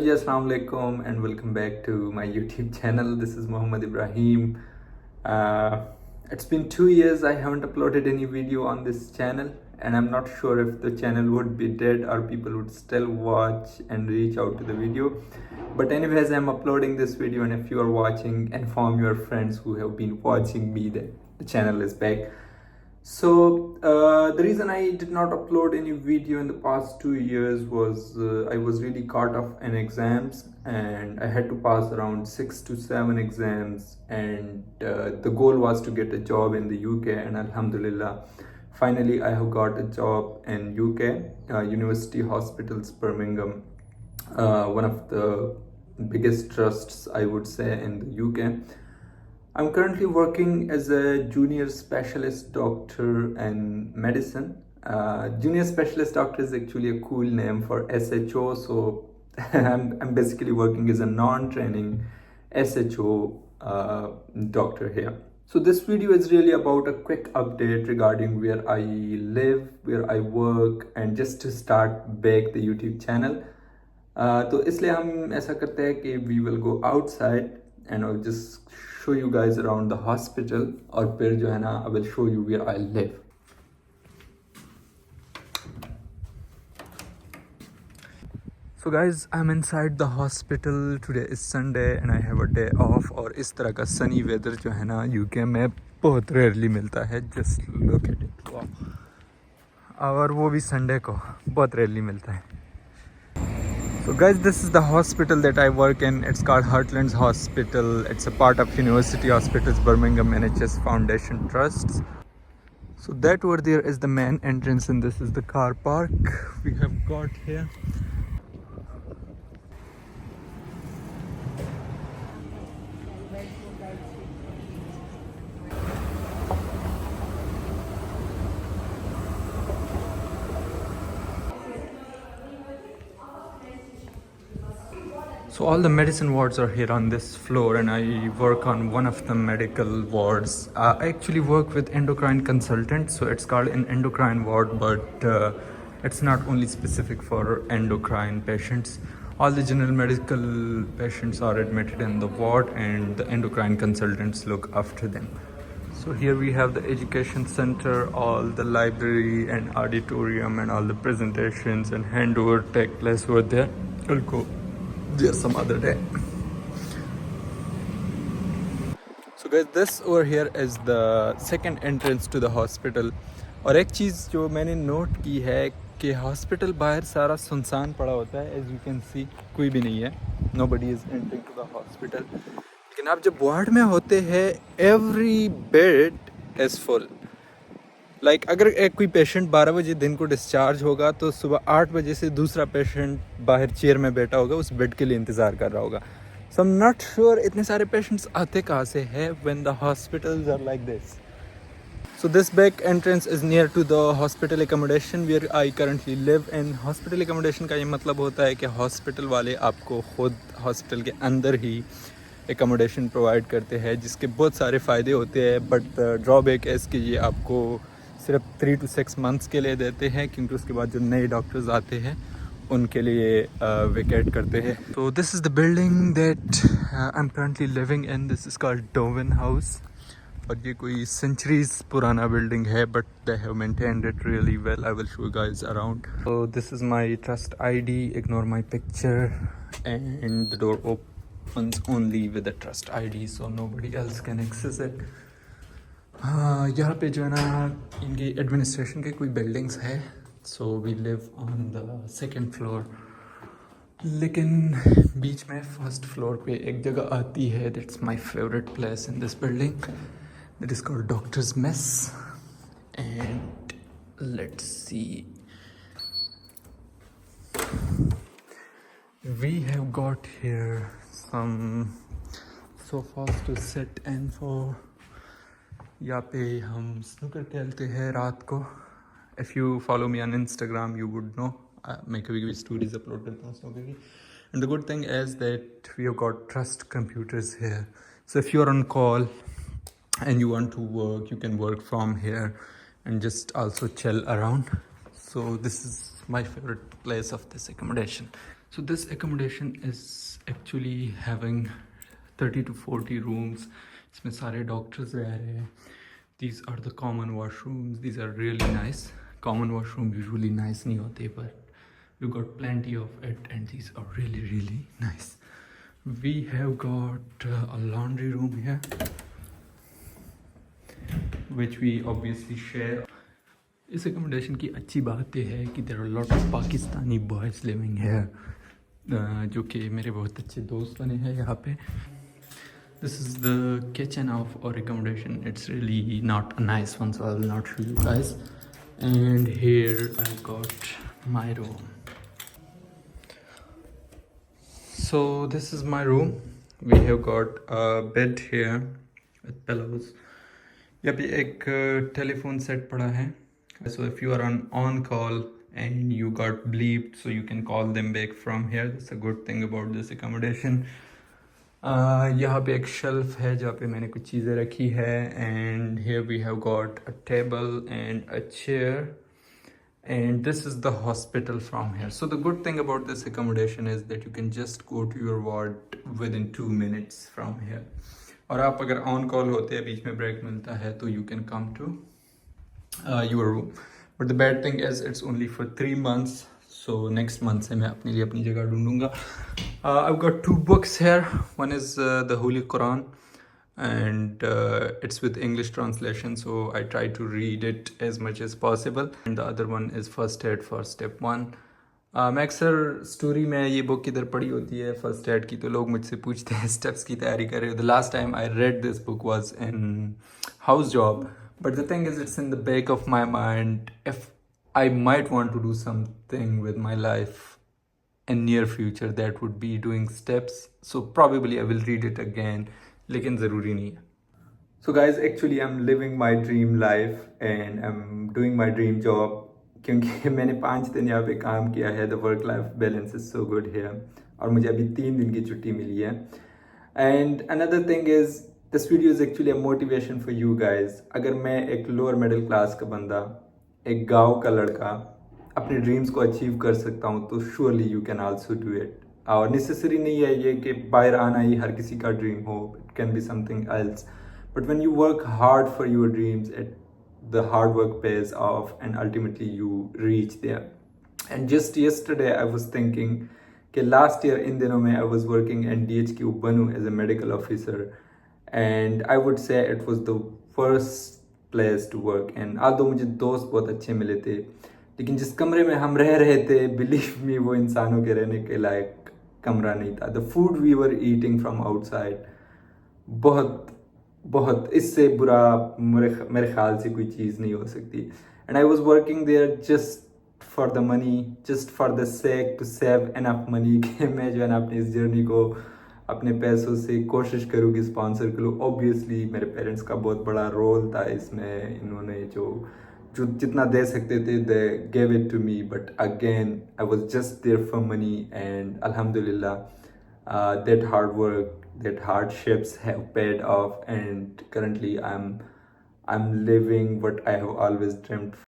जी अस्सलाम वालेकुम and welcome back to my YouTube channel. This is Muhammad Ibrahim. It's been 2 years I haven't uploaded any video on this channel, and I'm not sure if the channel would be dead or people would still watch and reach out to the video. But anyways, I'm uploading this video, and if you are watching, inform your friends who have been watching me that the channel is back. So the reason I did not upload any video in the past 2 years was I was really caught up in exams, and I had to pass around 6 to 7 exams, and the goal was to get a job in the UK, and Alhamdulillah, finally I have got a job in UK, University Hospitals Birmingham, one of the biggest trusts I would say in the UK. I'm currently working as a junior specialist doctor in medicine. Junior specialist doctor is actually a cool name for SHO, so I'm basically working as a non-training SHO doctor here. So this video is really about a quick update regarding where I live, where I work, and just to start back the YouTube channel. तो इसलिए हम ऐसा करते हैं कि we will go outside and I'll just show you guys around the hospital, और फिर जो है ना I will show you where I live. So guys, I'm inside the hospital. Today is Sunday and I have a day off. और इस तरह का sunny weather जो है ना UK में बहुत rarely मिलता है. Just look at it. Wow. और वो भी Sunday को बहुत rarely मिलता है. So guys, this is the hospital that I work in. It's called Heartlands Hospital. It's a part of University Hospitals Birmingham NHS Foundation Trusts. So that over there is the main entrance, and this is the car park we have got here. So all the medicine wards are here on this floor, and I work on one of the medical wards. I actually work with endocrine consultants, so it's called an endocrine ward, but it's not only specific for endocrine patients. All the general medical patients are admitted in the ward, and the endocrine consultants look after them. So here we have the education center, all the library and auditorium, and all the presentations and handover take place over there. I'll go there some other day. So guys, this over here is the second entrance to the hospital. और एक चीज़ जो मैंने note की है कि hospital बाहर सारा सुनसान पड़ा होता है. एज यू कैन सी कोई भी नहीं है. Nobody is entering to the hospital. लेकिन आप जब वार्ड में होते हैं, every bed is full. Like अगर एक कोई पेशेंट 12 बजे दिन को डिस्चार्ज होगा तो सुबह 8 बजे से दूसरा पेशेंट बाहर चेयर में बैठा होगा, उस बेड के लिए इंतज़ार कर रहा होगा. So I am not sure इतने सारे पेशेंट्स आते कहाँ से हैं when the hospitals are like this. So this back entrance is near to the hospital accommodation where I currently live in. Hospital accommodation का ये मतलब होता है कि हॉस्पिटल वाले आपको खुद हॉस्पिटल के अंदर ही एकोमोडेशन प्रोवाइड करते हैं, जिसके बहुत सारे फ़ायदे होते हैं. बट ड्रॉबैक है इसके, ये आपको सिर्फ 3 to 6 मंथ्स के लिए देते हैं, क्योंकि उसके बाद जो नए डॉक्टर्स आते हैं उनके लिए वेकेट करते हैं. तो this is the building that I am currently living in. This is called Dovan House, और ये कोई सेंचुरीज पुराना बिल्डिंग है, but they have maintained it really well. I will show you guys around. So this is my trust ID. Ignore my picture, and the door opens only with the trust ID, so nobody else can access it. हाँ, यहाँ पे जो है ना इनकी administration के कोई buildings है. So we live on the second floor, लेकिन बीच में फर्स्ट फ्लोर पे एक जगह आती है. That's my favourite place in this building. That is called doctors mess. And let's see, we have got here some sofas to sit in for. यहाँ पे हम स्नूकर खेलते हैं रात को. If you follow me on Instagram you would know. मैं कभी कभी स्टोरीज अपलोड करता हूँ स्नूकर की. And the good thing is that we have got trust computers here. So if you are on call and you want to work, you can work from here and just also chill around. So this is my favorite place of this accommodation. So this accommodation is actually having 30 to 40 rooms. इसमें सारे doctors रह रहे हैं. These are the common washrooms. These are really nice. Common washroom usually nice नहीं होते, but we got plenty of it, and these are really really nice. We have got a laundry room here, which we obviously share. इस accommodation की अच्छी बात यह है कि there are a lot of Pakistani boys living here, जो कि मेरे बहुत अच्छे दोस्त बने हैं यहाँ पे. This is the kitchen of our accommodation. It's really not a nice one, so I will not show you guys. And here I got my room. So this is my room. We have got a bed here with pillows. यहाँ पे एक telephone set पड़ा है. So if you are on call and you got bleeped, so you can call them back from here. That's a good thing about this accommodation. यहाँ पे एक shelf है जहाँ पे मैंने कुछ चीज़ें रखी है. And here we have got a table and a chair, and this is the hospital from here. So the good thing about this accommodation is that you can just go to your ward within 2 minutes from here. और आप अगर on call होते हैं, बीच में break मिलता है, तो you can come to your room. But the bad thing is it's only for 3 months. So next month से मैं अपने लिए अपनी जगह ढूंढूंगा. I've got 2 books here. One is the Holy Quran, and it's with English translation, so I try to read it as much as possible. And the other one is First Aid for Step 1. मैं अक्सर story में ये book किधर पढ़ी होती है first aid की, तो लोग मुझसे पूछते हैं स्टेप्स की तैयारी कर रहे हो. The last time I read this book was in house job, but the thing is it's in the back of my mind if I might want to do something with my life in near future, that would be doing steps. So probably I will read it again, लेकिन ज़रूरी नहीं है. So guys, actually I'm living my dream life and I'm doing my dream job, क्योंकि मैंने 5 दिन यहाँ पे काम किया है. The work life balance is so good here, और मुझे अभी 3 दिन की छुट्टी मिली है. And another thing is, this video is actually a motivation for you guys. अगर मैं एक lower middle class का बंदा, एक गांव का लड़का अपने ड्रीम्स को अचीव कर सकता हूँ, तो surely you can also do it. और नेसेसरी नहीं है ये कि बाहर आना ही हर किसी का ड्रीम हो. It can be something else, but when you work hard for your dreams, the hard work pays off and ultimately you reach there. And just yesterday I was thinking कि लास्ट ईयर इन दिनों में I was working in DHQ Bannu as a medical officer, and I would say it was the first place to work. And आदो मुझे दोस्त बहुत अच्छे मिले थे, लेकिन जिस कमरे में हम रह रहे थे, बिलीव मी, वो इंसानों के रहने के लायक कमरा नहीं था. The food we were eating from outside, बहुत बहुत इससे बुरा मेरे ख्याल से कोई चीज़ नहीं हो सकती. And I was working there just for the money, just for the sake to save enough money, कि मैं जो है ना अपनी इस जर्नी को अपने पैसों से कोशिश करूँ कि स्पॉन्सर करूँ. ऑब्वियसली मेरे पेरेंट्स का बहुत बड़ा रोल था इसमें. इन्होंने जो जितना दे सकते थे they gave it to me, but again I was just there for money. And अल्हम्दुलिल्लाह that hard work, that hardships have paid off, and currently I'm living what I have always dreamt